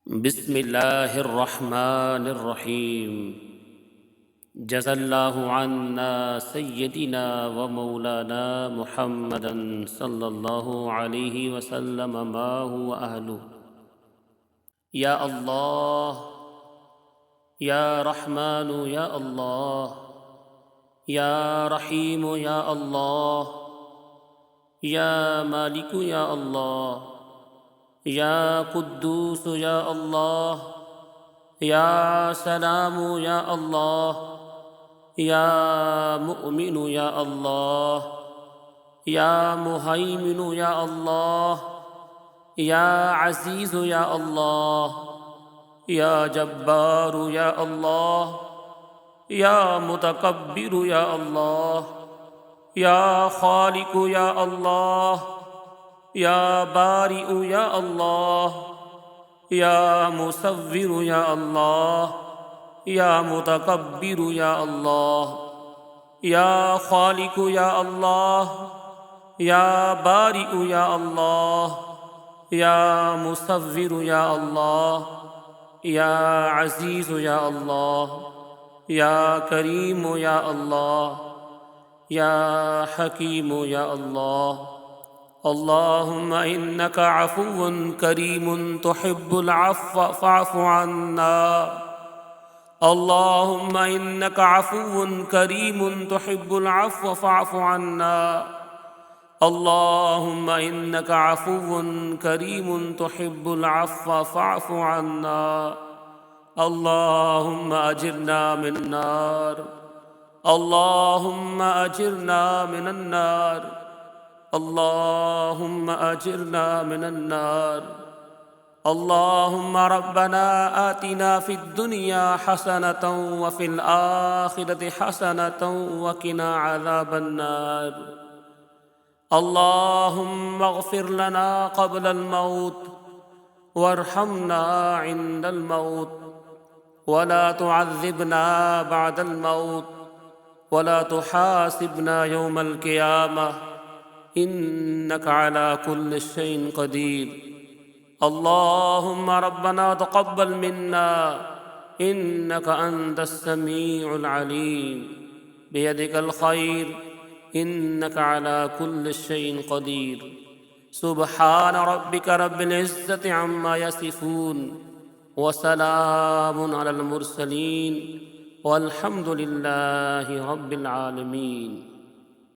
بسم الله الرحمن الرحيم. جزا الله عنا سيدنا ومولانا محمدا صلى الله عليه وسلم ما هو أهله. يا الله يا رحمن يا الله يا رحيم يا الله يا مالك يا الله يا قدوس يا الله يا سلام يا الله يا مؤمن يا الله يا مهيمن يا الله يا عزيز يا الله يا جبار يا الله يا متكبر يا الله يا خالق يا الله يا بارئ يا الله يا مصور يا الله يا متكبر يا الله يا خالق يا الله يا بارئ يا الله يا مصور يا الله يا عزيز يا الله يا كريم يا الله يا حكيم يا الله. اللهم إنك عفو كريم تحب العفو فاعف عنا. اللهم إنك عفو كريم تحب العفو فاعف عنا. اللهم إنك عفو كريم تحب العفو فاعف عنا. اللهم أجرنا من النار. اللهم أجرنا من النار. اللهم أجرنا من النار. اللهم ربنا آتنا في الدنيا حسنة وفي الآخرة حسنة وقنا عذاب النار. اللهم اغفر لنا قبل الموت وارحمنا عند الموت ولا تعذبنا بعد الموت ولا تحاسبنا يوم القيامة إنك على كل شيء قدير. اللهم ربنا تقبل منا إنك أنت السميع العليم. بيدك الخير إنك على كل شيء قدير. سبحان ربك رب العزة عما يصفون وسلام على المرسلين والحمد لله رب العالمين.